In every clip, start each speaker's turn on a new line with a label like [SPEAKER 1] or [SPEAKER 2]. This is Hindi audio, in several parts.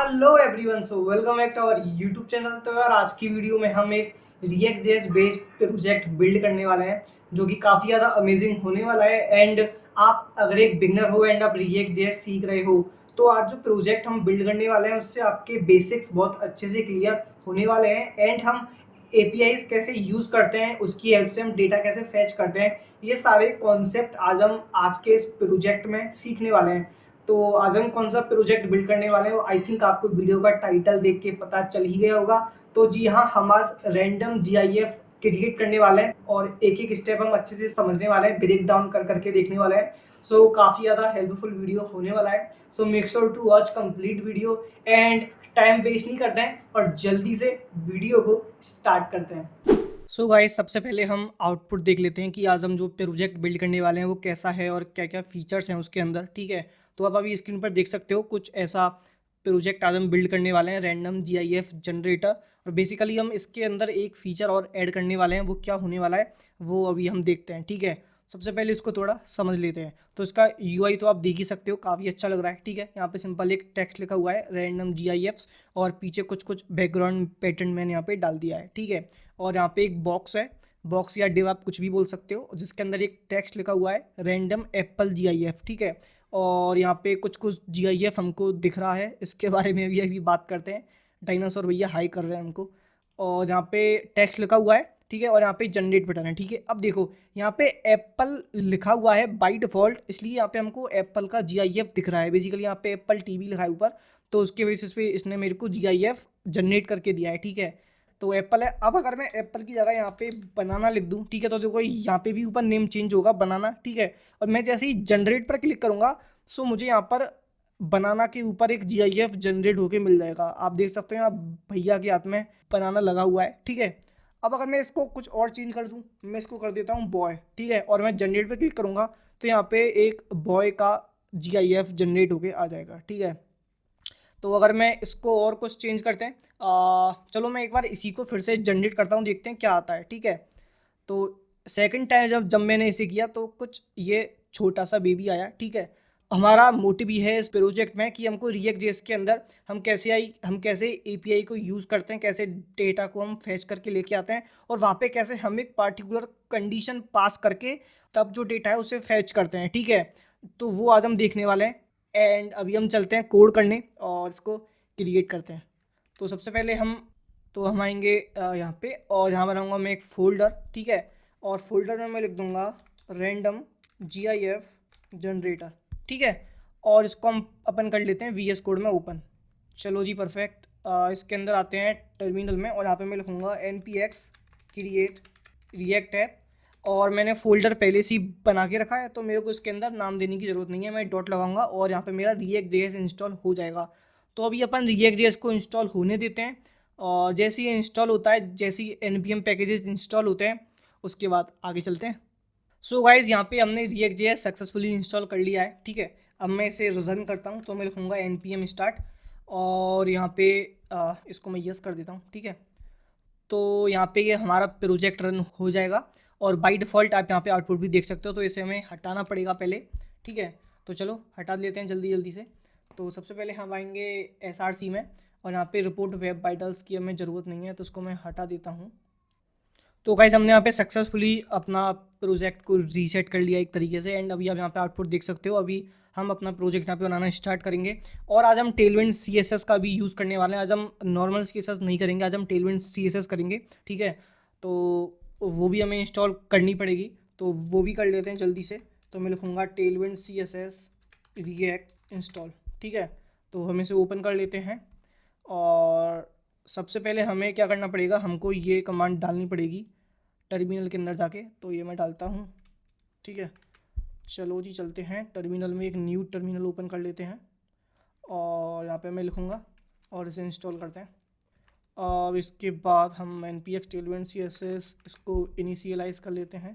[SPEAKER 1] Hello everyone, so welcome back to our YouTube channel. तो यार आज की वीडियो में हम एक React JS based project build करने वाले हैं जो कि काफ़ी ज़्यादा अमेजिंग होने वाला है। एंड आप अगर एक बिगनर हो एंड आप रिएक्ट जेएस सीख रहे हो तो आज जो प्रोजेक्ट हम बिल्ड करने वाले हैं उससे आपके बेसिक्स बहुत अच्छे से क्लियर होने वाले हैं। एंड हम एपीआईज कैसे यूज़ करते हैं, उसकी हेल्प से हम डेटा कैसे फैच करते हैं, ये सारे कॉन्सेप्ट आज हम आज के इस प्रोजेक्ट में सीखने वाले हैं। तो आज हम कौन सा प्रोजेक्ट बिल्ड करने वाले हैं, आई थिंक आपको वीडियो का टाइटल देख के पता चल ही गया होगा। तो जी हाँ, हम आज रैंडम जीआईएफ क्रिएट करने वाले हैं और एक एक स्टेप हम अच्छे से समझने वाले हैं, ब्रेक डाउन कर करके देखने वाले हैं। सो काफ़ी ज़्यादा हेल्पफुल वीडियो होने वाला है। So make sure to watch complete video and time waste नहीं करते हैं और जल्दी से वीडियो को स्टार्ट करते हैं। सो गाइस, सबसे पहले हम आउटपुट देख लेते हैं कि आज हम जो प्रोजेक्ट बिल्ड करने वाले हैं वो कैसा है और क्या क्या फीचर्स हैं उसके अंदर। ठीक है, तो आप अभी स्क्रीन पर देख सकते हो कुछ ऐसा प्रोजेक्ट आज हम बिल्ड करने वाले हैं, रैंडम जीआईएफ जनरेटर। और बेसिकली हम इसके अंदर एक फीचर और ऐड करने वाले हैं, वो क्या होने वाला है वो अभी हम देखते हैं। ठीक है, सबसे पहले इसको थोड़ा समझ लेते हैं। तो इसका यूआई तो आप देख ही सकते हो, काफ़ी अच्छा लग रहा है। ठीक है, यहाँ पे सिंपल एक टेक्स्ट लिखा हुआ है रैंडम जीआईएफ्स और पीछे कुछ कुछ बैकग्राउंड पैटर्न मैंने यहाँ पे डाल दिया है। ठीक है, और यहाँ पे एक बॉक्स है, बॉक्स या डिव आप कुछ भी बोल सकते हो, जिसके अंदर एक टेक्स्ट लिखा हुआ है रैंडम एप्पल जीआईएफ। ठीक है, और यहाँ पे कुछ कुछ जीआईएफ हमको दिख रहा है, इसके बारे में भी अभी बात करते हैं। डायनासोर भैया हाई कर रहे हैं हमको। और यहाँ पे टेक्स्ट लिखा हुआ है। ठीक है, और यहाँ पे जनरेट बटन है। ठीक है, अब देखो यहाँ पे एप्पल लिखा हुआ है बाय डिफ़ॉल्ट, इसलिए यहाँ पे हमको एप्पल का जीआईएफ दिख रहा है। बेसिकली यहाँ पे एप्पल टीवी लिखा है ऊपर, तो उसके बेसिस पे इसने मेरे को जीआईएफ जनरेट करके दिया है। ठीक है, तो एप्पल है। अब अगर मैं एप्पल की जगह यहाँ पे बनाना लिख दूँ, ठीक है, तो देखो यहाँ पे भी ऊपर नेम चेंज होगा बनाना। ठीक है, और मैं जैसे ही जनरेट पर क्लिक करूँगा सो मुझे यहाँ पर बनाना के ऊपर एक जीआईएफ जनरेट होके मिल जाएगा। आप देख सकते हो यहाँ भैया के हाथ में बनाना लगा हुआ है। ठीक है, अब अगर मैं इसको कुछ और चेंज कर दूँ, मैं इसको कर देता हूँ बॉय। ठीक है, और मैं जनरेट पे क्लिक करूँगा तो यहाँ पे एक बॉय का जीआईएफ जनरेट होके आ जाएगा। ठीक है, तो अगर मैं इसको और कुछ चेंज करते हैं, चलो मैं एक बार इसी को फिर से जनरेट करता हूँ, देखते हैं क्या आता है। ठीक है, तो सेकंड टाइम जब मैंने इसे किया तो कुछ ये छोटा सा बेबी आया। ठीक है, हमारा मोटिव भी है इस प्रोजेक्ट में कि हमको रिएक्ट जेएस के अंदर हम कैसे एपीआई को यूज़ करते हैं, कैसे डेटा को हम फैच करके लेके आते हैं और वहाँ पे कैसे हम एक पार्टिकुलर कंडीशन पास करके तब जो डेटा है उसे फैच करते हैं। ठीक है, तो वो आज हम देखने वाले हैं। एंड अभी हम चलते हैं कोड करने और इसको क्रिएट करते हैं। तो सबसे पहले हम आएंगे यहाँ पे और यहाँ बनाऊँगा मैं एक फ़ोल्डर। ठीक है, और फोल्डर में मैं लिख दूँगा रैंडम जीआईएफ जनरेटर। ठीक है, और इसको हम अपन कर लेते हैं वीएस कोड में ओपन। चलो जी, परफेक्ट। इसके अंदर आते हैं टर्मिनल में और यहाँ पे मैं लिखूँगा npx क्रिएट रिएक्ट ऐप। और मैंने फ़ोल्डर पहले से ही बना के रखा है तो मेरे को इसके अंदर नाम देने की ज़रूरत नहीं है, मैं डॉट लगाऊंगा और यहाँ पे मेरा रिएक्ट जेएस इंस्टॉल हो जाएगा। तो अभी अपन रिएक्ट जेएस को इंस्टॉल होने देते हैं और जैसे ही इंस्टॉल होता है, जैसे ही npm पैकेजेस इंस्टॉल होते हैं उसके बाद आगे चलते हैं। सो गाइज़, यहाँ पे हमने रिएक्ट जेएस सक्सेसफुली इंस्टॉल कर लिया है। ठीक है, अब मैं इसे रन करता हूँ तो मैं लिखूँगा npm स्टार्ट और यहाँ पे इसको मैं यस कर देता हूँ। ठीक है, तो यहाँ पे ये हमारा प्रोजेक्ट रन हो जाएगा और बाय डिफ़ॉल्ट आप यहाँ पे आउटपुट भी देख सकते हो, तो इसे हमें हटाना पड़ेगा पहले। ठीक है, तो चलो हटा लेते हैं जल्दी जल्दी से। तो सबसे पहले हम आएंगे SRC में और यहाँ पे रिपोर्ट वेब वाइटल्स की हमें ज़रूरत नहीं है तो उसको मैं हटा देता हूँ। तो गाइस, हमने यहाँ पे सक्सेसफुली अपना प्रोजेक्ट को रीसेट कर लिया एक तरीके से। एंड अभी आप यहाँ पे आउटपुट देख सकते हो। अभी हम अपना प्रोजेक्ट यहाँ पे बनाना स्टार्ट करेंगे और आज हम टेलविंड CSS का भी यूज़ करने वाले हैं। आज हम नॉर्मल CSS नहीं करेंगे, आज हम टेलविंड CSS करेंगे। ठीक है, तो वो भी हमें इंस्टॉल करनी पड़ेगी, तो वो भी कर लेते हैं जल्दी से। तो मैं लिखूँगा टेलविंड CSS रिएक्ट इंस्टॉल। ठीक है, तो हम इसे ओपन कर लेते हैं और सबसे पहले हमें क्या करना पड़ेगा, हमको ये कमांड डालनी पड़ेगी टर्मिनल के अंदर जाके। तो ये मैं डालता हूँ। ठीक है, चलो जी चलते हैं टर्मिनल में, एक न्यू टर्मिनल ओपन कर लेते हैं और यहाँ पे मैं लिखूँगा और इसे इंस्टॉल करते हैं। और इसके बाद हम npx tailwind css इसको इनिशियलाइज़ कर लेते हैं।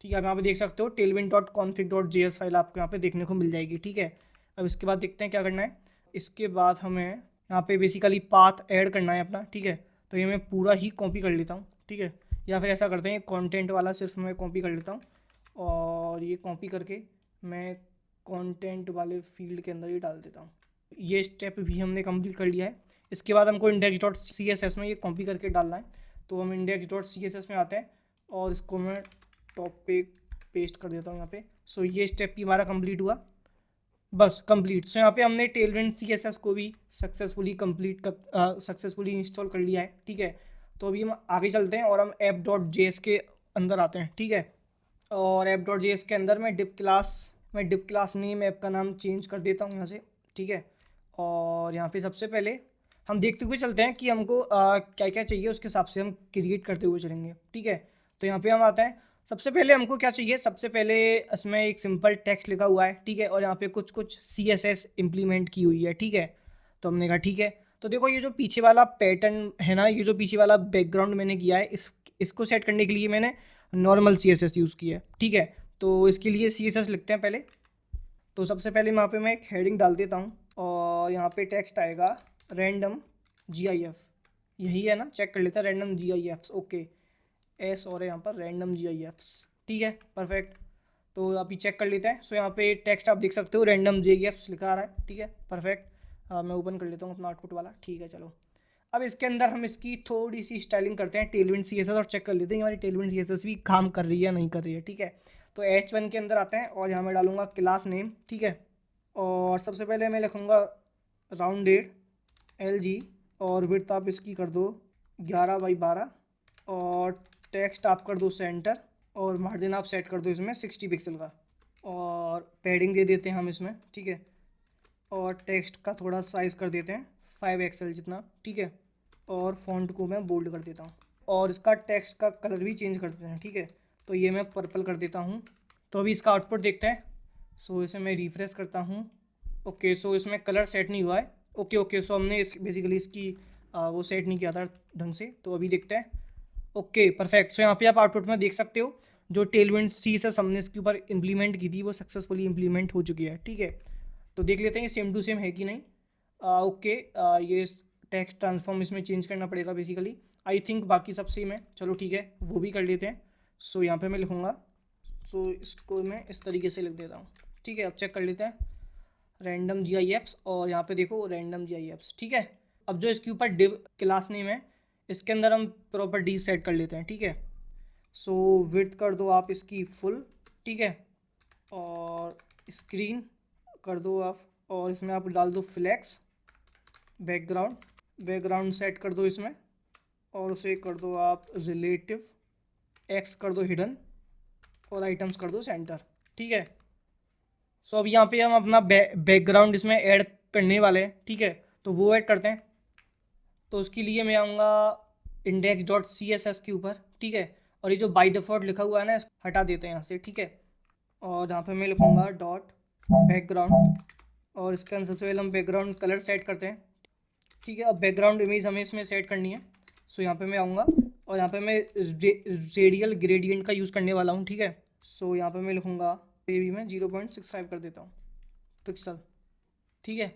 [SPEAKER 1] ठीक है, आप यहाँ पे देख सकते हो tailwind.config.js फाइल आपको यहाँ पे देखने को मिल जाएगी। ठीक है, अब इसके बाद देखते हैं क्या करना है। इसके बाद हमें यहाँ पे बेसिकली पाथ ऐड करना है अपना। ठीक है, तो ये मैं पूरा ही कॉपी कर लेता हूँ। ठीक है, या फिर ऐसा करते हैं कंटेंट वाला सिर्फ मैं कॉपी कर लेता हूँ और ये कॉपी करके मैं कंटेंट वाले फील्ड के अंदर ही डाल देता हूँ। ये स्टेप भी हमने कंप्लीट कर लिया है। इसके बाद हमको index.css में ये कॉपी करके डालना है। तो हम index.css में आते हैं और इसको मैं टॉप पे पेस्ट कर देता हूँ यहाँ पे। सो ये स्टेप भी हमारा कंप्लीट हुआ, बस कंप्लीट। सो यहाँ पे हमने टेलविंड CSS को भी सक्सेसफुली इंस्टॉल कर लिया है, ठीक है। तो अभी हम आगे चलते हैं और हम app.js के अंदर आते हैं, ठीक है। और app.js के अंदर मैं डिप क्लास नेम ऐप का नाम चेंज कर देता हूँ यहाँ से, ठीक है। और यहाँ पे सबसे पहले हम देखते हुए चलते हैं कि हमको क्या क्या चाहिए, उसके हिसाब से हम क्रिएट करते हुए चलेंगे, ठीक है। तो यहाँ पे हम आते हैं, सबसे पहले हमको क्या चाहिए, सबसे पहले इसमें एक सिंपल टेक्स्ट लिखा हुआ है, ठीक है। और यहाँ पे कुछ CSS इम्प्लीमेंट की हुई है, ठीक है। तो हमने कहा ठीक है। तो देखो ये जो पीछे वाला पैटर्न है ना, ये जो पीछे वाला बैकग्राउंड मैंने किया है, इसको सेट करने के लिए मैंने नॉर्मल CSS यूज़ किया है, ठीक है। तो इसके लिए CSS लिखते हैं पहले। तो सबसे पहले वहाँ पे मैं एक हेडिंग डाल देता हूँ और यहाँ पे टेक्स्ट आएगा रैंडम GIF, यही है ना, चेक कर लेते हैं, रैंडम GIFs, ओके एस और यहाँ पर रैंडम GIFs, ठीक है, परफेक्ट। तो अभी चेक कर लेते हैं। सो यहाँ पे टेक्स्ट आप देख सकते हो रैंडम GIFs लिखा आ रहा है, ठीक है, परफेक्ट। मैं ओपन कर लेता हूँ अपना आउटपुट वाला, ठीक है। चलो अब इसके अंदर हम इसकी थोड़ी सी स्टाइलिंग करते हैं टेलविंड CSS और चेक कर लेते हैं हमारी टेलविंड CSS भी काम कर रही है नहीं कर रही है, ठीक है। तो H1 के अंदर आते हैं और यहाँ मैं डालूंगा क्लास नेम, ठीक है। और सबसे पहले मैं लिखूँगा राउंडेड LG और विड्थ आप इसकी कर दो 11/12 और टेक्स्ट आप कर दो सेंटर और मार्जिन आप सेट कर दो इसमें 60 पिक्सल का और पैडिंग दे देते हैं हम इसमें, ठीक है। और टेक्स्ट का थोड़ा साइज़ कर देते हैं 5XL जितना, ठीक है। और फॉन्ट को मैं बोल्ड कर देता हूँ और इसका टेक्स्ट का कलर भी चेंज कर देते हैं, ठीक है। तो ये मैं पर्पल कर देता हूँ। तो अभी इसका आउटपुट देखते हैं। सो इसे मैं रिफ्रेश करता हूँ, ओके। सो इसमें कलर सेट नहीं हुआ है, ओके। सो हमने बेसिकली इसकी वो सेट नहीं किया था ढंग से। तो अभी देखते हैं, ओके परफेक्ट। सो यहाँ पे आप आउटपुट में देख सकते हो जो टेलविंड CSS हमने इसके ऊपर इम्प्लीमेंट की थी वो सक्सेसफुली इम्प्लीमेंट हो चुकी है, ठीक है। तो देख लेते हैं ये सेम टू सेम है कि नहीं। ओके ये टेक्स्ट ट्रांसफॉर्म इसमें चेंज करना पड़ेगा बेसिकली, आई थिंक बाकी सब सेम है, चलो ठीक है वो भी कर लेते हैं। सो यहाँ पे मैं लिखूँगा, सो इसको मैं इस तरीके से लिख देता हूँ, ठीक है। अब चेक कर लेते हैं रैंडम GIFs और यहाँ पे देखो रैंडम GIFs, ठीक है। अब जो इसके ऊपर डिव क्लास नेम है इसके अंदर हम प्रॉपर्टीज सेट कर लेते हैं, ठीक है। सो विड्थ कर दो आप इसकी फुल, ठीक है। और स्क्रीन कर दो आप और इसमें आप डाल दो फ्लैक्स, बैकग्राउंड सेट कर दो इसमें और उसे कर दो आप रिलेटिव, एक्स कर दो हिडन और आइटम्स कर दो सेंटर, ठीक है। सो अब यहाँ पे हम अपना बैकग्राउंड इसमें ऐड करने वाले हैं, ठीक है। तो वो ऐड करते हैं। तो उसके लिए मैं आऊँगा index.css के ऊपर, ठीक है। और ये जो बाय डिफ़ॉल्ट लिखा हुआ है ना इसको हटा देते हैं यहाँ से, ठीक है। और यहाँ पे मैं लिखूँगा डॉट बैकग्राउंड और इसके अंदर सबसे पहले हम बैकग्राउंड कलर सेट करते हैं, ठीक है। अब बैकग्राउंड इमेज हमें इसमें सेट करनी है। सो यहाँ पे मैं आऊँगा और यहाँ पे मैं रेडियल ग्रेडियंट का यूज़ करने वाला हूँ, ठीक है। सो यहाँ पे मैं लिखूँगा ये भी मैं 0.65 कर देता हूँ पिक्सल, ठीक है।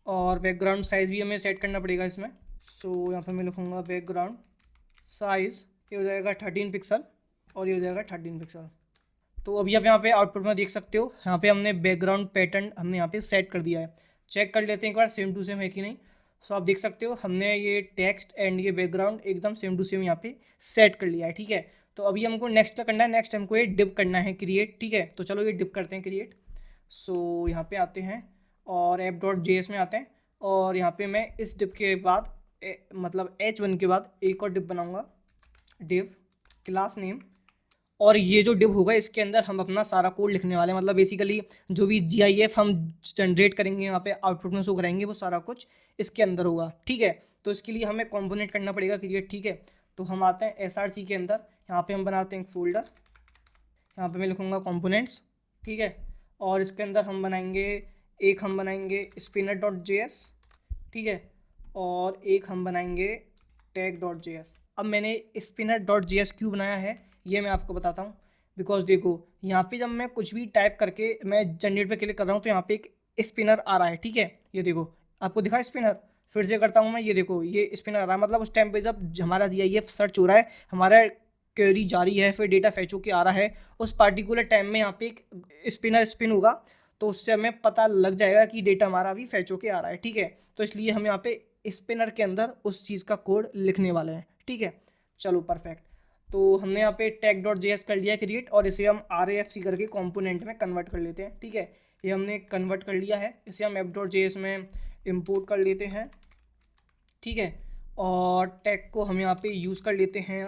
[SPEAKER 1] और बैकग्राउंड साइज़ भी हमें सेट करना पड़ेगा इसमें। सो यहाँ पे मैं लिखूँगा बैकग्राउंड साइज़, ये हो जाएगा 13 पिक्सल और ये हो जाएगा 13 पिक्सल। तो अभी आप यहाँ पे आउटपुट में देख सकते हो यहाँ पे हमने बैकग्राउंड पैटर्न हमने यहाँ पे सेट कर दिया है। चेक कर लेते हैं एक बार सेम टू सेम है कि नहीं। सो आप देख सकते हो हमने ये टेक्स्ट एंड ये बैकग्राउंड एकदम सेम टू सेम यहाँ पे सेट कर लिया है, ठीक है। तो अभी हमको नेक्स्ट करना है, नेक्स्ट हमको ये डिप करना है क्रिएट, ठीक है। तो चलो ये डिप करते हैं क्रिएट। सो यहाँ पे आते हैं और app.js में आते हैं और यहाँ पे मैं इस डिप के बाद मतलब H1 के बाद एक और डिप बनाऊँगा, डिव क्लास नेम। और ये जो डिव होगा इसके अंदर हम अपना सारा कोड लिखने वाले हैं, मतलब बेसिकली जो भी GIF हम जनरेट करेंगे यहाँ पे आउटपुट में शो कराएंगे वो सारा कुछ इसके अंदर होगा, ठीक है। तो इसके लिए हमें कंपोनेंट करना पड़ेगा क्रिएट, ठीक है। तो हम आते हैं SRC के अंदर, यहाँ पे हम बनाते हैं एक फोल्डर, यहाँ पे मैं लिखूँगा कंपोनेंट्स, ठीक है। और इसके अंदर हम बनाएंगे spinner.js, ठीक है। और एक हम बनाएंगे tag.js। अब मैंने spinner.js क्यों बनाया है ये मैं आपको बताता हूँ। बिकॉज देखो यहाँ पे जब मैं कुछ भी टाइप करके मैं जनरेट पे क्लिक कर रहा हूँ तो यहाँ पे एक स्पिनर आ रहा है, ठीक है। ये देखो आपको दिखा स्पिनर, फिर से करता हूँ मैं, ये देखो ये स्पिनर आ रहा है। मतलब उस टाइम पे जब हमारा GIF सर्च हो रहा है, हमारा क्वेरी जारी है, फिर डेटा फैच होके आ रहा है, उस पार्टिकुलर टाइम में यहाँ पे एक स्पिनर स्पिन होगा। तो उससे हमें पता लग जाएगा कि डेटा हमारा अभी फैच होके आ रहा है, ठीक है। तो इसलिए हम यहाँ पे स्पिनर के अंदर उस चीज़ का कोड लिखने वाले हैं, ठीक है। चलो परफेक्ट। तो हमने यहाँ पे टैग डॉट जेएस कर लिया क्रिएट, और इसे हम RAFC करके कंपोनेंट में कन्वर्ट कर लेते हैं, ठीक है। ये हमने कन्वर्ट कर लिया है, इसे हम ऐप डॉट जेएस में इम्पोर्ट कर लेते हैं, ठीक है। और टैग को हम यहाँ पे यूज़ कर लेते हैं,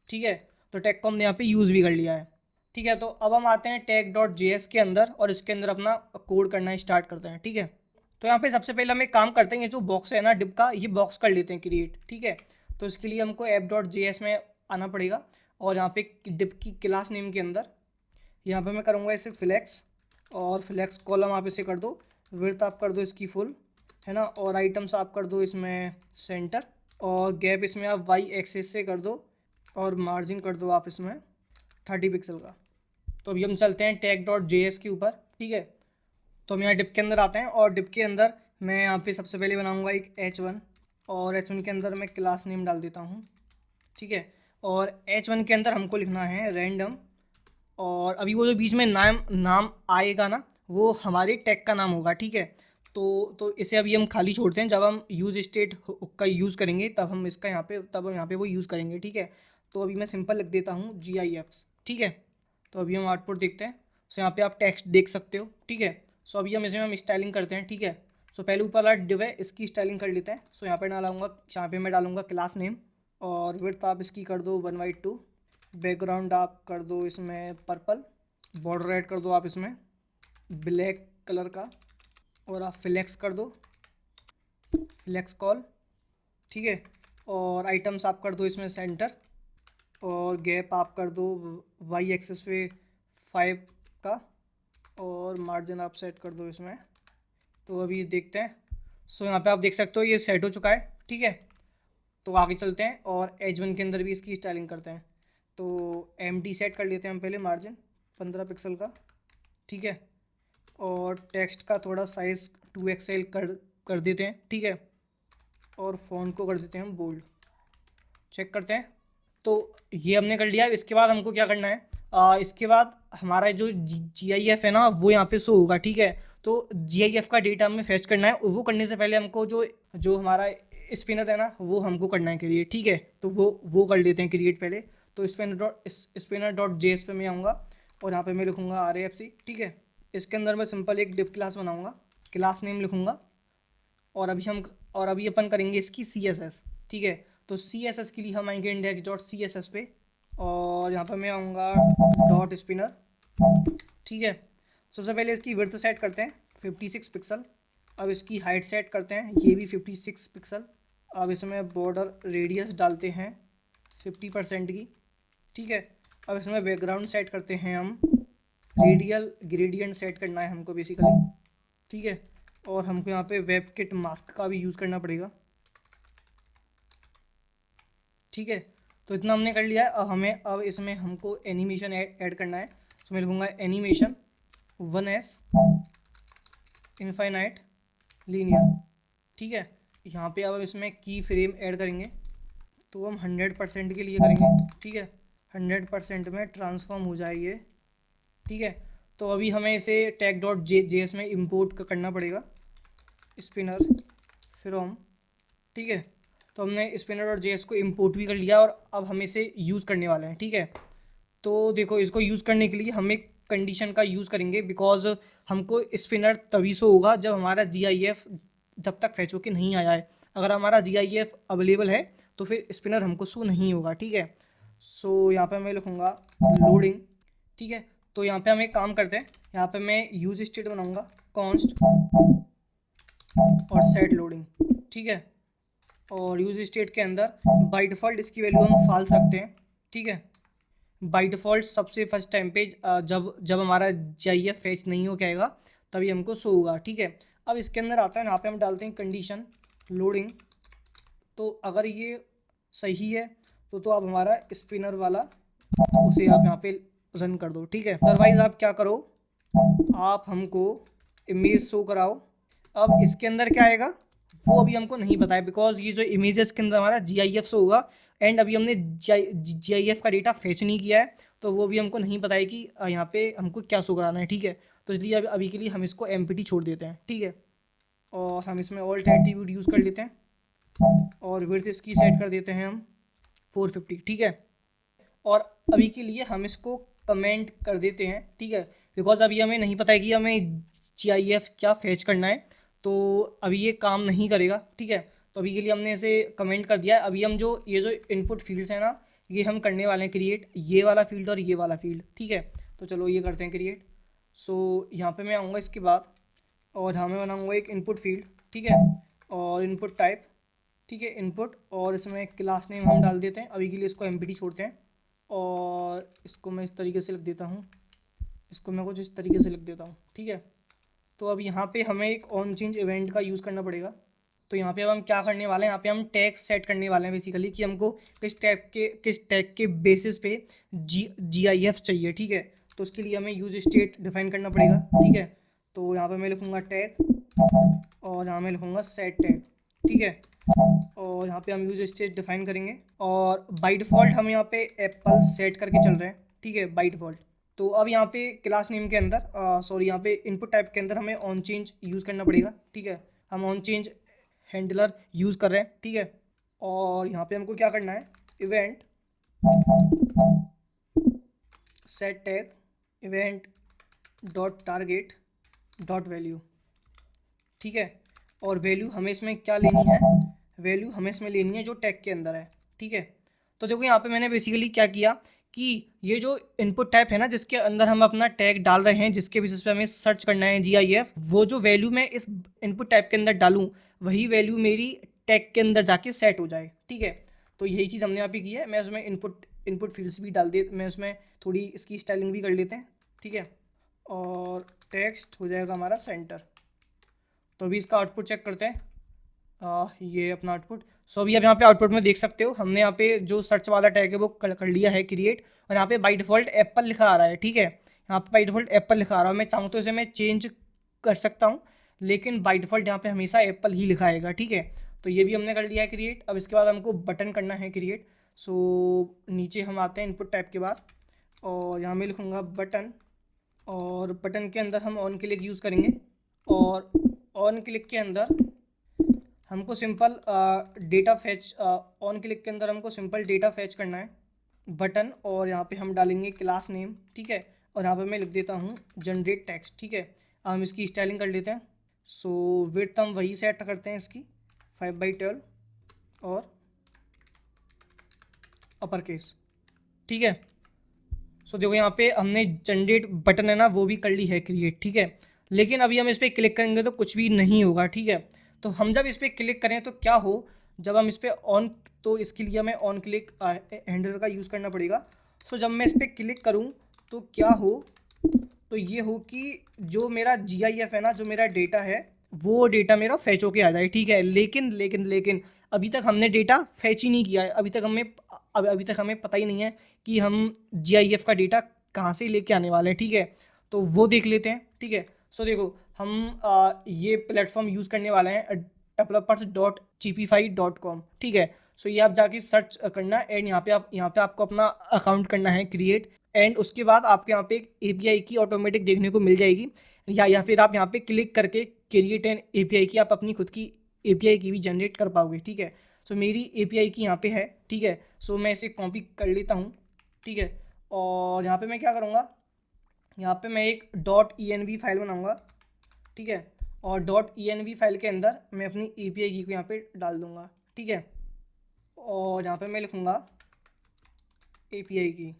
[SPEAKER 1] ठीक है। तो टैग को हमने यहाँ पे यूज़ भी कर लिया है, ठीक है। तो अब हम आते हैं टैग डॉट जेएस के अंदर और इसके अंदर अपना कोड करना स्टार्ट करते हैं, ठीक है। तो यहाँ पे सबसे पहले हम एक काम करते हैं, ये जो बॉक्स है ना डिप का, ये बॉक्स कर लेते हैं क्रिएट, ठीक है। तो इसके लिए हमको ऐप डॉट जेएस में आना पड़ेगा, और यहाँ पे डिप की क्लास नेम के अंदर यहाँ पे मैं करूँगा इसे फ्लेक्स, और फ्लेक्स कॉलम आप इसे कर दो, विड्थ आप कर दो इसकी फुल, है ना। और आइटम्स आप कर दो इसमें सेंटर, और गैप इसमें आप वाई एक्सिस से कर दो, और मार्जिन कर दो आप इसमें 30 पिक्सल का। तो अभी हम चलते हैं टैग डॉट जेएस के ऊपर, ठीक है। तो हम यहाँ डिप के अंदर आते हैं, और डिप के अंदर मैं यहाँ पे सबसे पहले बनाऊँगा एक H1, और H1 के अंदर मैं क्लास नेम डाल देता हूँ, ठीक है। और H1 के अंदर हमको लिखना है रैंडम, और अभी वो जो बीच में नाम आएगा ना, वो हमारे टैग का नाम होगा, ठीक है। तो इसे अभी हम खाली छोड़ते हैं, जब हम यूज़ स्टेट का यूज़ करेंगे तब हम इसका तब हम यहाँ पे वो यूज़ करेंगे, ठीक है। तो अभी मैं सिंपल लिख देता हूँ GIFs, ठीक है। तो अभी हम आउटपुट देखते हैं। सो यहाँ पे आप टेक्स्ट देख सकते हो, ठीक है। सो अभी हम इसमें स्टाइलिंग करते हैं, ठीक है। सो पहले ऊपर वाला डिव है, इसकी स्टाइलिंग कर लेते हैं। सो यहाँ पे मैं डालूंगा क्लास नेम, और विड्थ आप इसकी कर दो 1/2, बैकग्राउंड आप कर दो इसमें पर्पल, बॉर्डर ऐड कर दो आप इसमें ब्लैक कलर का, और आप फ्लेक्स कर दो, फ्लेक्स कॉल, ठीक है। और आइटम्स आप कर दो इसमें सेंटर, और गैप आप कर दो वाई एक्सेस पे 5 का, और मार्जिन आप सेट कर दो इसमें। तो अभी देखते हैं। सो यहाँ पे आप देख सकते हो ये सेट हो चुका है, ठीक है। तो आगे चलते हैं और H1 के अंदर भी इसकी स्टाइलिंग करते हैं। तो MD सेट कर लेते हैं हम पहले, मार्जिन 15 पिक्सल का, ठीक है। और टेक्स्ट का थोड़ा साइज़ 2XL कर देते हैं, ठीक है। और फ़ॉन्ट को कर देते हैं हम बोल्ड। चेक करते हैं। तो ये हमने कर लिया। इसके बाद हमको क्या करना है, इसके बाद हमारा जो GIF है ना, वो यहाँ पे शो होगा, ठीक है। तो GIF का डेटा हमें फैच करना है, वो करने से पहले हमको जो हमारा स्पिनर है ना, वो हमको करना है क्रिएट, ठीक है। तो वो कर लेते हैं क्रिएट पहले। तो स्पिनर डॉट जेएस पे मैं आऊँगा, और यहाँ पे मैं लिखूँगा RAFC, ठीक है। इसके अंदर मैं सिंपल एक डिप क्लास बनाऊँगा, क्लास नेम लिखूँगा, और अभी अपन करेंगे इसकी CSS, ठीक है। तो CSS के लिए हम आएंगे इंडेक्स डॉट CSS पे, और यहाँ पर मैं आऊँगा डॉट स्पिनर, ठीक है। सबसे पहले इसकी विड्थ सेट करते हैं 56 पिक्सल। अब इसकी हाइट सेट करते हैं, ये भी 56 पिक्सल। अब इसमें बॉर्डर रेडियस डालते हैं 50% की, ठीक है। अब इसमें बैकग्राउंड सेट करते हैं हम, रेडियल ग्रेडियंट सेट करना है हमको बेसिकली, ठीक है। और हमको यहाँ पे वेबकिट मास्क का भी यूज़ करना पड़ेगा, ठीक है। तो इतना हमने कर लिया है। अब इसमें हमको एनिमेशन ऐड करना है। तो मैं लिखूँगा एनिमेशन 1S इनफाइनाइट लीनियर, ठीक है। यहाँ पे अब इसमें की फ्रेम ऐड करेंगे, तो हम 100% के लिए करेंगे, ठीक है। 100% में ट्रांसफॉर्म हो जाएगी, ठीक है। तो अभी हमें इसे टैग डॉट जेएस में इम्पोर्ट करना पड़ेगा, स्पिनर फ्रॉम, ठीक है। तो हमने स्पिनर डॉट जेएस को इम्पोर्ट भी कर लिया, और अब हम इसे यूज़ करने वाले हैं, ठीक है। तो देखो, इसको यूज़ करने के लिए हम एक कंडीशन का यूज़ करेंगे, बिकॉज हमको स्पिनर तभी से होगा जब हमारा GIF जब तक फैच होके नहीं आया है। अगर हमारा GIF अवेलेबल है तो फिर स्पिनर हमको शो नहीं होगा, ठीक है। सो यहाँ पे मैं लिखूँगा लोडिंग, ठीक है। तो यहाँ पे हम एक काम करते हैं, यहाँ पे मैं यूज स्टेट बनाऊँगा कॉन्स्ट और सेट लोडिंग, ठीक है। और यूज स्टेट के अंदर बाय डिफ़ॉल्ट इसकी वैल्यू हम फॉल्स रखते हैं, ठीक है। बाय डिफ़ॉल्ट सबसे फर्स्ट टाइम पे जब हमारा GIF फैच नहीं हो जाएगा तभी हमको शो होगा, ठीक है। अब इसके अंदर आता है, यहाँ पे हम डालते हैं कंडीशन लोडिंग। तो अगर ये सही है तो आप हमारा स्पिनर वाला उसे आप यहाँ पे रन कर दो, ठीक है। अदरवाइज आप क्या करो, आप हमको इमेज शो कराओ। अब इसके अंदर क्या आएगा वो अभी हमको नहीं पता है, बिकॉज ये जो इमेजेस के अंदर हमारा GIF शो होगा, एंड अभी हमने GIF का डेटा फैच नहीं किया है, तो वो भी हमको नहीं पता है कि यहाँ पे हमको क्या शो कराना है, ठीक है। तो इसलिए अभी के लिए हम इसको एम्प्टी छोड़ देते हैं, ठीक है। और हम इसमें ऑल्ट एट्रीब्यूट यूज़ कर लेते हैं और विड्थ इसकी सेट कर देते हैं हम 450, ठीक है। और अभी के लिए हम इसको कमेंट कर देते हैं, ठीक है, बिकॉज अभी हमें नहीं पता है कि हमें GIF क्या फैच करना है, तो अभी ये काम नहीं करेगा, ठीक है। तो अभी के लिए हमने इसे कमेंट कर दिया है। अभी हम ये जो इनपुट फील्ड्स हैं ना, ये हम करने वाले हैं क्रिएट, ये वाला फील्ड और ये वाला फील्ड, ठीक है। तो चलो ये करते हैं क्रिएट। सो यहाँ पे मैं आऊँगा इसके बाद और यहाँ मैं बनाऊँगा एक इनपुट फील्ड, ठीक है, और इनपुट टाइप, ठीक है, इनपुट, और इसमें क्लास नेम हम डाल देते हैं। अभी के लिए इसको एम्प्टी छोड़ते हैं और इसको मैं इस तरीके से लिख देता हूँ, इसको मैं कुछ इस तरीके से लिख देता हूँ, ठीक है। तो अब यहाँ पे हमें एक ऑन चेंज इवेंट का यूज़ करना पड़ेगा। तो यहाँ पे अब हम क्या करने वाले हैं, यहाँ पे हम टैग सेट करने वाले हैं बेसिकली, कि हमको किस टैग के बेसिस पे GIF चाहिए, ठीक है। तो उसके लिए हमें यूज स्टेट डिफाइन करना पड़ेगा, ठीक है। तो यहाँ पे मैं लिखूँगा टैग और यहाँ मैं लिखूँगा सेट टैग, ठीक है। और यहाँ पे हम यूज स्टेट डिफाइन करेंगे और बाय डिफ़ॉल्ट हम यहाँ पे एप्पल सेट करके चल रहे हैं, ठीक है, बाय डिफ़ॉल्ट। तो अब यहाँ पे क्लास नेम के अंदर सॉरी यहाँ पे इनपुट टाइप के अंदर हमें ऑन चेंज यूज़ करना पड़ेगा, ठीक है। हम ऑन चेंज हैंडलर यूज़ कर रहे हैं, ठीक है। और यहाँ पे हमको क्या करना है, event set tag event dot target dot value, ठीक है। और वैल्यू हमें इसमें क्या लेनी है, वैल्यू हमें इसमें लेनी है जो टैग के अंदर है, ठीक है। तो देखो यहाँ पे मैंने बेसिकली क्या किया कि ये जो इनपुट टाइप है ना, जिसके अंदर हम अपना टैग डाल रहे हैं, जिसके बेसिस पे हमें सर्च करना है GIF, वो जो वैल्यू मैं इस इनपुट टाइप के अंदर डालूँ, वही वैल्यू मेरी टैग के अंदर जाके सेट हो जाए, ठीक है। तो यही चीज़ हमने यहाँ पे की है। मैं उसमें इनपुट फील्ड्स भी डाल दे, मैं उसमें थोड़ी इसकी स्टाइलिंग भी कर लेते हैं, ठीक है। और टेक्स्ट हो जाएगा हमारा सेंटर। तो अभी इसका आउटपुट चेक करते हैं, ये अपना आउटपुट। सो अभी आप यहाँ पे आउटपुट में देख सकते हो, हमने यहाँ पे जो सर्च वाला टैग है वो कर लिया है क्रिएट, और यहाँ पे बाय डिफ़ॉल्ट एप्पल लिखा आ रहा है, ठीक है। यहाँ पे बाय डिफ़ॉल्ट एप्पल लिखा आ रहा है। मैं चाहूँ तो इसे मैं चेंज कर सकता हूँ, लेकिन बाय डिफ़ॉल्ट यहाँ पे हमेशा एप्पल ही लिखा आएगा, ठीक है। तो ये भी हमने कर लिया है क्रिएट। अब इसके बाद हमको बटन करना है क्रिएट। सो नीचे हम आते हैं इनपुट टाइप के बाद, और यहाँ मैं लिखूँगा बटन, और बटन के अंदर हम ऑन क्लिक यूज़ करेंगे, और ऑन क्लिक के अंदर हमको simple data fetch, on click के अंदर हमको सिंपल डेटा फैच करना है बटन, और यहाँ पे हम डालेंगे क्लास नेम, ठीक है। और यहाँ पे मैं लिख देता हूँ जनरेट टेक्स्ट, ठीक है। हम इसकी स्टाइलिंग कर लेते हैं। सो विड्थ हम वही सेट करते हैं इसकी 5/12 और अपर केस, ठीक है। सो देखो यहाँ पे हमने जनरेट बटन है ना, वो भी कर ली है क्रिएट, ठीक है। लेकिन अभी हम इस पर क्लिक करेंगे तो कुछ भी नहीं होगा, ठीक है। तो हम जब इस पर क्लिक करें तो क्या हो, जब हम इस पर ऑन, तो इसके लिए हमें ऑन क्लिक हैंडलर का यूज़ करना पड़ेगा। सो जब मैं इस पर क्लिक करूँ तो क्या हो, तो ये हो कि जो मेरा GIF है ना, जो मेरा डेटा है, वो डेटा मेरा फैच होके आ जाए, ठीक है। लेकिन लेकिन लेकिन अभी तक हमने डेटा फैच ही नहीं किया है। अभी तक हमें पता ही नहीं है कि हम GIF का डेटा कहाँ से लेके आने वाले हैं, ठीक है। तो वो देख लेते हैं, ठीक है। सो देखो हम ये प्लेटफॉर्म यूज़ करने वाले हैं developers.gpfy.com, ठीक है। सो ये आप जाके सर्च करना, एंड यहाँ पे आपको अपना अकाउंट करना है क्रिएट, एंड उसके बाद आपके यहाँ पे एक API की ऑटोमेटिक देखने को मिल जाएगी, या फिर आप यहाँ पे क्लिक करके क्रिएट एन API की आप अपनी खुद की API की भी जनरेट कर पाओगे, ठीक है। सो मेरी API की यहाँ पे है, ठीक है। सो मैं इसे कॉपी कर लेता हूँ, ठीक है। और यहाँ पे मैं क्या करूँगा, यहाँ पे मैं एक .env फाइल बनाऊँगा, ठीक है। और .env फाइल के अंदर मैं अपनी API की को यहाँ पे डाल दूँगा, ठीक है। और यहाँ पे मैं लिखूँगा API की,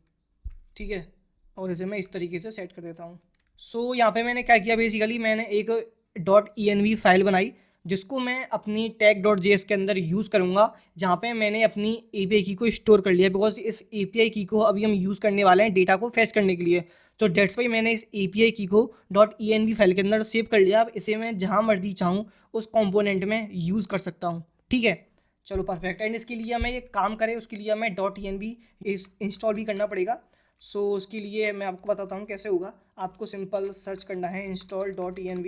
[SPEAKER 1] ठीक है। और इसे मैं इस तरीके से सेट कर देता हूँ। सो यहाँ पे मैंने क्या किया, बेसिकली मैंने एक .env फाइल बनाई, जिसको मैं अपनी tag.js के अंदर यूज़ करूँगा, जहाँ पे मैंने अपनी API की को स्टोर कर लिया, बिकॉज इस API की को अभी हम यूज़ करने वाले हैं डेटा को फैच करने के लिए। तो डेट्स वाई मैंने इस API की को .env फाइल के अंदर सेव कर लिया। अब इसे मैं जहाँ मर्जी चाहूँ उस कंपोनेंट में यूज़ कर सकता हूँ, ठीक है। चलो परफेक्ट। एंड इसके लिए हमें ये काम करें, उसके लिए हमें .env इंस्टॉल भी करना पड़ेगा। सो उसके लिए मैं आपको बताता हूँ कैसे होगा। आपको सिंपल सर्च करना है install.env,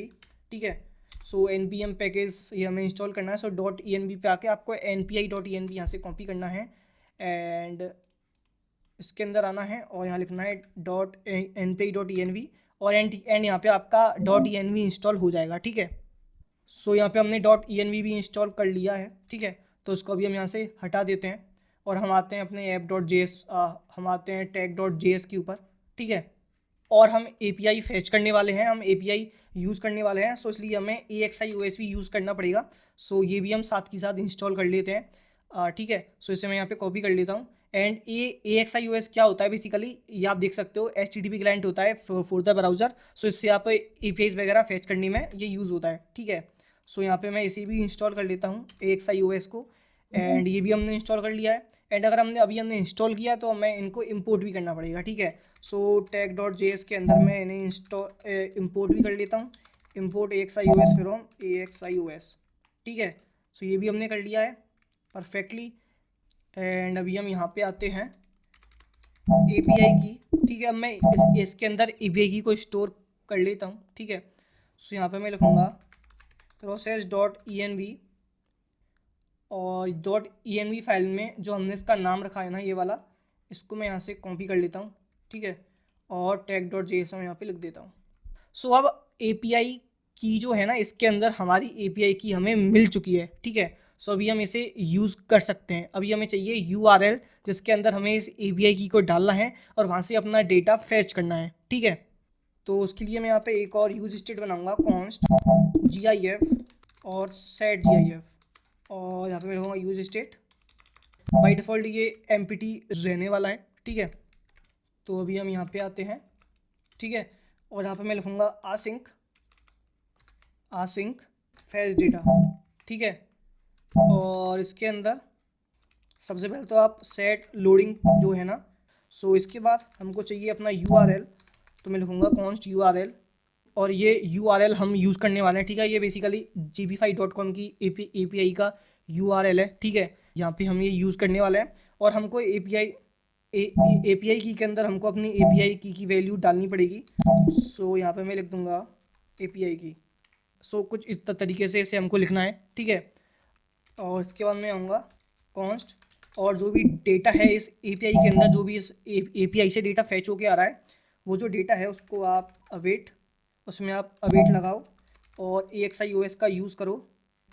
[SPEAKER 1] ठीक है। सो npm पैकेज ये हमें इंस्टॉल करना है। सो .env पे आके आपको npi.env यहाँ से कॉपी करना है, एंड इसके अंदर आना है और यहाँ लिखना है .npi.env, और एंड यहाँ पे आपका .env इंस्टॉल हो जाएगा, ठीक है। सो यहाँ पे हमने .env भी इंस्टॉल कर लिया है, ठीक है। तो उसको अभी हम यहाँ से हटा देते हैं और हम आते हैं अपने app.js, हम आते हैं tag.js के ऊपर, ठीक है। और हम API फेच करने वाले हैं, हम API यूज़ करने वाले हैं, सो इसलिए हमें AXIOS भी यूज़ करना पड़ेगा। सो ये भी हम साथ के साथ इंस्टॉल कर लेते हैं, ठीक है। सो इसे मैं यहाँ पे कॉपी कर लेता हूँ। एंड AXIOS क्या होता है बेसिकली, ये आप देख सकते हो, HTTP क्लाइंट होता है फॉर द ब्राउज़र। सो इससे आप APIs वगैरह फेच करने में ये यूज़ होता है, ठीक है। सो यहाँ पे मैं इसे भी इंस्टॉल कर लेता हूँ AXIOS को, एंड ये भी हमने इंस्टॉल कर लिया है। एंड अगर हमने इंस्टॉल किया तो हमें इनको इंपोर्ट भी करना पड़ेगा, ठीक है। सो tag.js के अंदर मैं इन्हें इंपोर्ट भी कर लेता हूँ, इंपोर्ट AXIOS फ्रॉम AXIOS, ठीक है। सो ये भी हमने कर लिया है परफेक्टली। एंड अभी हम यहाँ पे आते हैं API की, ठीक है। अब मैं इसके अंदर API की को स्टोर कर लेता हूँ, ठीक है। सो यहाँ पे मैं लिखूँगा process.env, और .env फाइल में जो हमने इसका नाम रखा है ना, ये वाला, इसको मैं यहाँ से कॉपी कर लेता हूँ, ठीक है। और tag.js में यहाँ पे लिख देता हूँ। सो अब API की जो है ना, इसके अंदर हमारी API की हमें मिल चुकी है, ठीक है। सो अभी हम इसे यूज़ कर सकते हैं। अभी हमें चाहिए URL जिसके अंदर हमें इस API की को डालना है और वहाँ से अपना डेटा फैच करना है, ठीक है। तो उसके लिए मैं यहाँ पे एक और यूज स्टेट बनाऊँगा, const gif और set gif, और यहाँ पे मैं रहूँगा यूज स्टेट। बाई डिफ़ॉल्ट ये एम्प्टी रहने वाला है, ठीक है। तो अभी हम यहाँ पे आते हैं, ठीक है। और यहाँ पे मैं लिखूँगा आसिंक फैच डेटा, ठीक है। और इसके अंदर सबसे पहले तो आप सेट लोडिंग जो है ना, सो इसके बाद हमको चाहिए अपना URL। तो मैं लिखूँगा const URL, और ये URL हम यूज़ करने वाले हैं, ठीक है। ये बेसिकली gbfi.com की API का URL है, ठीक है। यहाँ पे हम ये यूज़ करने वाले हैं, और हमको API की के अंदर हमको अपनी API की वैल्यू डालनी पड़ेगी। सो यहाँ पे मैं लिख दूँगा API की। सो कुछ इस तरीके से इसे हमको लिखना है, ठीक है। और इसके बाद मैं आऊँगा कॉन्स्ट, और जो भी डेटा है इस API के अंदर, जो भी इस API से डेटा फैच होके आ रहा है, वो जो डेटा है उसको आप अवेट, उसमें आप अवेट लगाओ और AXIOS का यूज़ करो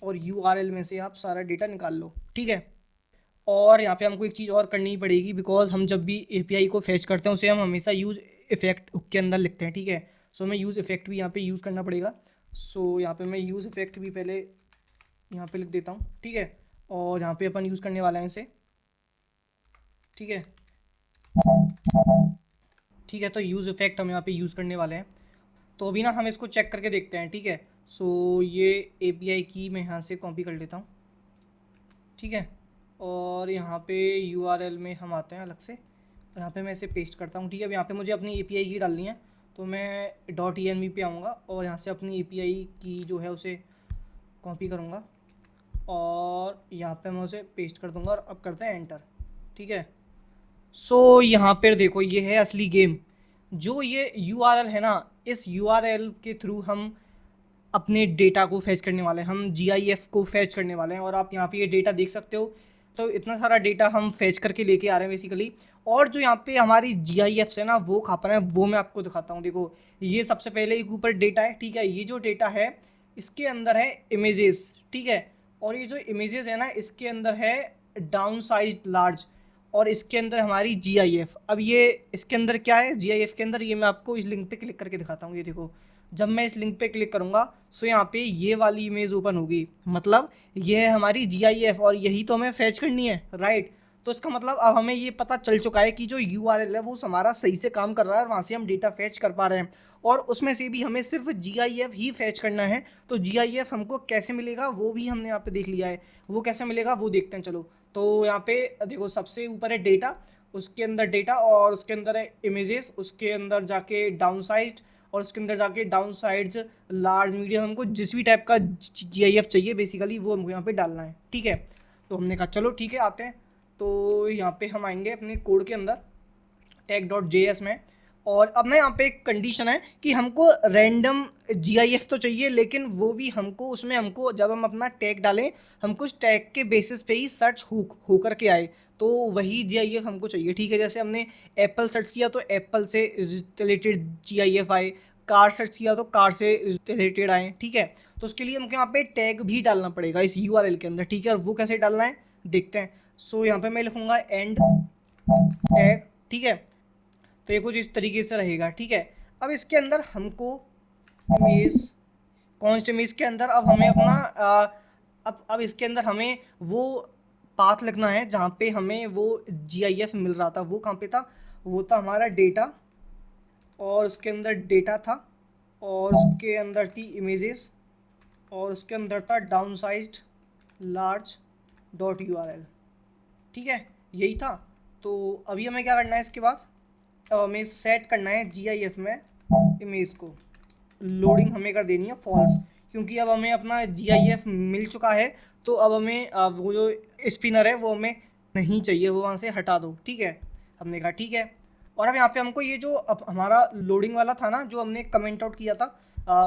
[SPEAKER 1] और URL में से आप सारा डेटा निकाल लो, ठीक है। और यहाँ पे हमको एक चीज़ और करनी पड़ेगी, बिकॉज हम जब भी API को फैच करते हैं उसे हम हमेशा यूज़ इफेक्ट के अंदर लिखते हैं, ठीक है। सो हमें यूज़ इफेक्ट भी यहाँ पे यूज़ करना पड़ेगा। सो यहाँ पे मैं यूज़ इफेक्ट भी पहले यहाँ पे लिख देता हूँ, ठीक है। और यहाँ पे अपन यूज़ करने वाला है इसे, ठीक है, ठीक है। तो यूज़ इफेक्ट हम यहाँ पे यूज़ करने वाले हैं। तो अभी ना हम इसको चेक करके देखते हैं, ठीक है। सो ये API की मैं यहाँ से कॉपी कर लेता हूँ, ठीक है। और यहाँ पे URL में हम आते हैं अलग से, और यहाँ पे मैं इसे पेस्ट करता हूँ, ठीक है। अब यहाँ पे मुझे अपनी API की डालनी है, तो मैं .env पे आऊँगा और यहाँ से अपनी API की जो है उसे कॉपी करूँगा और यहाँ पे मैं उसे पेस्ट कर दूँगा, और अब करते हैं एंटर, ठीक है। सो यहाँ पर देखो, ये है असली गेम। जो ये URL है ना, इस URL के थ्रू हम अपने डेटा को फैच करने वाले हैं, हम GIF को फैच करने वाले हैं। और आप यहाँ पे ये डेटा देख सकते हो, तो इतना सारा डेटा हम फैच करके लेके आ रहे हैं बेसिकली। और जो यहाँ पे हमारी GIFs है ना, वो कहाँ पर है वो मैं आपको दिखाता हूँ। देखो, ये सबसे पहले एक ऊपर डेटा है, ठीक है। ये जो डेटा है इसके अंदर है इमेजेस, ठीक है। और ये जो इमेजेस है ना, इसके अंदर है डाउन साइज लार्ज, और इसके अंदर हमारी GIF। अब ये इसके अंदर क्या है GIF के अंदर, ये मैं आपको इस लिंक पे क्लिक करके दिखाता हूँ। ये देखो, जब मैं इस लिंक पे क्लिक करूँगा सो यहाँ पे ये वाली इमेज ओपन होगी, मतलब ये है हमारी GIF, और यही तो हमें फैच करनी है, राइट। तो इसका मतलब अब हमें ये पता चल चुका है कि जो URL है वो हमारा सही से काम कर रहा है और वहाँ से हम डेटा फैच कर पा रहे हैं, और उसमें से भी हमें सिर्फ GIF ही फैच करना है। तो GIF हमको कैसे मिलेगा वो भी हमने यहाँ पे देख लिया है, वो कैसे मिलेगा वो देखते हैं, चलो। तो यहाँ पे देखो, सबसे ऊपर है डेटा, उसके अंदर डेटा, और उसके अंदर है इमेजेस, उसके अंदर जाके डाउन साइज्ड, और उसके अंदर जाके डाउन साइड्स, लार्ज, मीडियम, हमको जिस भी टाइप का GIF चाहिए बेसिकली वो हमको यहाँ पे डालना है, ठीक है। तो हमने कहा चलो ठीक है, आते हैं। तो यहाँ पे हम आएंगे अपने कोड के अंदर tag.js में, और अब ना यहाँ पे एक कंडीशन है कि हमको रैंडम GIF तो चाहिए, लेकिन वो भी हमको जब हम अपना टैग डालें, हमको उस टैग के बेसिस पे ही सर्च होकर के आए, तो वही GIF हमको चाहिए, ठीक है। जैसे हमने एप्पल सर्च किया तो एप्पल से रिलेटेड GIF आए, कार सर्च किया तो कार से रिलेटेड आए, ठीक है। तो उसके लिए हमको यहाँ पे टैग भी डालना पड़ेगा इस URL के अंदर, ठीक है। और वो कैसे डालना है देखते हैं। सो यहाँ पे मैं लिखूँगा एंड टैग, ठीक है। तो ये कुछ इस तरीके से रहेगा, ठीक है। अब इसके अंदर हमको इमेज, कॉन्स्ट इमेज के अंदर अब हमें अपना अब इसके अंदर हमें वो पाथ लिखना है जहाँ पे हमें वो GIF मिल रहा था। वो कहाँ पे था, वो था हमारा डेटा, और उसके अंदर डेटा था, और उसके अंदर थी इमेजेस, और उसके अंदर था डाउनसाइज्ड लार्ज .url, ठीक है, यही था। तो अभी हमें क्या करना है इसके बाद, अब हमें सेट करना है GIF में इमेज को, लोडिंग हमें कर देनी है फॉल्स, क्योंकि अब हमें अपना GIF मिल चुका है। तो अब हमें वो जो स्पिनर है वो हमें नहीं चाहिए, वो वहाँ से हटा दो, ठीक है। हमने कहा ठीक है। और अब यहाँ पे हमको ये जो अब हमारा लोडिंग वाला था ना, जो हमने कमेंट आउट किया था,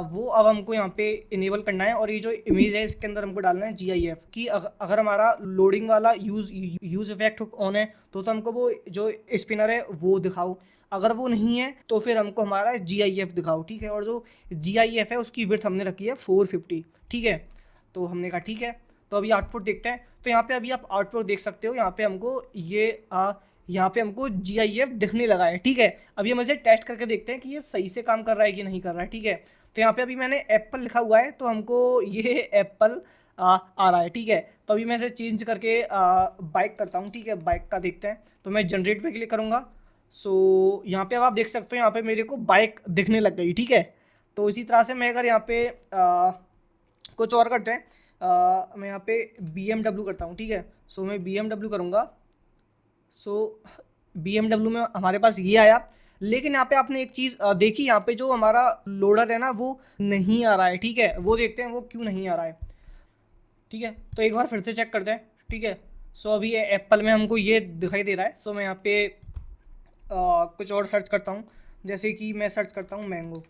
[SPEAKER 1] वो अब हमको यहाँ पे इनेबल करना है। और ये जो इमेज है इसके अंदर हमको डालना है GIF कि अगर हमारा लोडिंग वाला यूज़ इफेक्ट ऑन है तो हमको वो जो स्पिनर है वो दिखाओ, अगर वो नहीं है तो फिर हमको हमारा GIF दिखाओ, ठीक है। और जो GIF है उसकी विड्थ हमने रखी है 450, ठीक है। तो हमने कहा ठीक है। तो अभी आउटपुट देखते हैं। तो यहाँ पे अभी आप आउटपुट देख सकते हो, यहाँ पे हमको यहाँ पे हमको GIF दिखने लगा है, ठीक है। अभी हम इसे टेस्ट करके देखते हैं कि ये सही से काम कर रहा है कि नहीं कर रहा है, ठीक है। तो यहाँ पे अभी मैंने एप्पल लिखा हुआ है, तो हमको ये एप्पल आ रहा है, ठीक है। तो अभी मैं इसे चेंज करके बाइक करता हूँ, ठीक है। बाइक का देखते हैं। तो मैं जनरेट पे क्लिक करूँगा। सो यहाँ पे अब आप देख सकते हो, यहाँ पे मेरे को बाइक दिखने लग गई, ठीक है। तो इसी तरह से मैं अगर यहाँ पे कुछ और करते हैं, मैं यहाँ पे BMW करता हूँ, ठीक है। सो मैं BMW करूँगा। सो BMW में हमारे पास ये आया, लेकिन यहाँ पे आपने एक चीज़ देखी, यहाँ पे जो हमारा लोडर है ना वो नहीं आ रहा है, ठीक है। वो देखते हैं वो क्यों नहीं आ रहा है, ठीक है। तो एक बार फिर से चेक करते हैं, ठीक है। सो अभी एप्पल में हमको ये दिखाई दे रहा है। सो मैं यहाँ पे कुछ और सर्च करता हूँ, जैसे कि मैं सर्च करता हूँ मैंगो,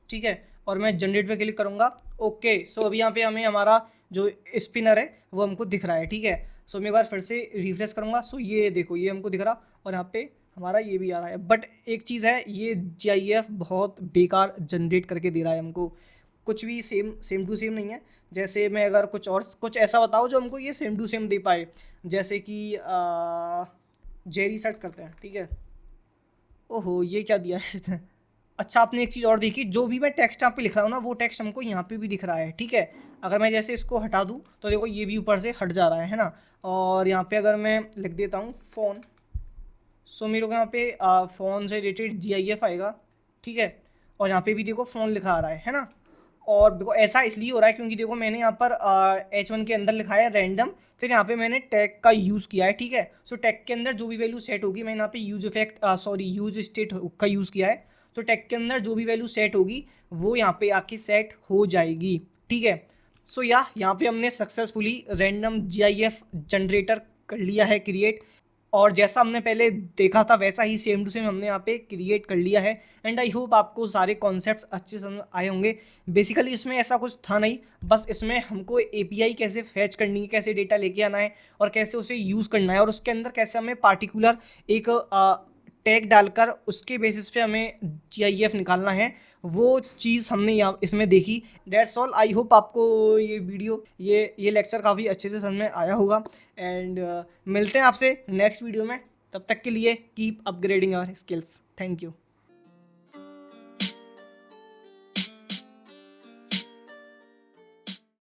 [SPEAKER 1] ठीक है। और मैं जनरेट पे क्लिक करूँगा। ओके, सो अभी यहाँ पे हमें हमारा जो स्पिनर है वो हमको दिख रहा है, ठीक है। सो मैं एक बार फिर से रिफ्रेश करूँगा। सो ये देखो, ये हमको दिख रहा, और यहाँ पे हमारा ये भी आ रहा है। बट एक चीज़ है, ये GIF बहुत बेकार जनरेट करके दे रहा है हमको, कुछ भी सेम टू सेम नहीं है। जैसे मैं अगर कुछ ऐसा बताओ जो हमको ये सेम टू सेम दे पाए, जैसे कि जेरी सर्च करते हैं, ठीक है। ओहो, ये क्या दिया है इसने। अच्छा, आपने एक चीज़ और देखी, जो भी मैं टेक्स्ट यहाँ पे लिख रहा हूँ ना वो टेक्स्ट हमको यहाँ पे भी दिख रहा है, ठीक है। अगर मैं जैसे इसको हटा दूँ तो देखो ये भी ऊपर से हट जा रहा है ना। और यहाँ पे अगर मैं लिख देता हूँ फ़ोन, सो मेरे को यहाँ पे फ़ोन से रिलेटेड GIF आएगा, ठीक है। और यहाँ पे भी देखो फ़ोन लिखा आ रहा है ना। और देखो ऐसा इसलिए हो रहा है क्योंकि देखो मैंने यहाँ पर H1 के अंदर लिखा है रैंडम, फिर यहाँ पे मैंने टैग का यूज़ किया है, ठीक है। सो टैग के अंदर जो भी वैल्यू सेट होगी, मैंने यहाँ पे यूज स्टेट का यूज़ किया है। तो टैग के अंदर जो भी वैल्यू सेट होगी वो यहाँ पे आके सेट हो जाएगी, ठीक है। सो यहाँ पे हमने सक्सेसफुली रैंडम GIF जनरेटर कर लिया है क्रिएट, और जैसा हमने पहले देखा था वैसा ही सेम टू सेम हमने यहाँ पे क्रिएट कर लिया है। एंड आई होप आपको सारे कॉन्सेप्ट्स अच्छे समझ आए होंगे। बेसिकली इसमें ऐसा कुछ था नहीं, बस इसमें हमको API कैसे फैच करनी है, कैसे डेटा लेके आना है, और कैसे उसे यूज़ करना है, और उसके अंदर कैसे हमें पार्टिकुलर एक टैग डालकर उसके बेसिस पे हमें GIF निकालना है, वो चीज़ हमने यहाँ इसमें देखी। That's all. आई होप आपको ये वीडियो ये लेक्चर काफ़ी अच्छे से समझ में आया होगा। एंड मिलते हैं आपसे नेक्स्ट वीडियो में। तब तक के लिए keep upgrading our skills. Thank you.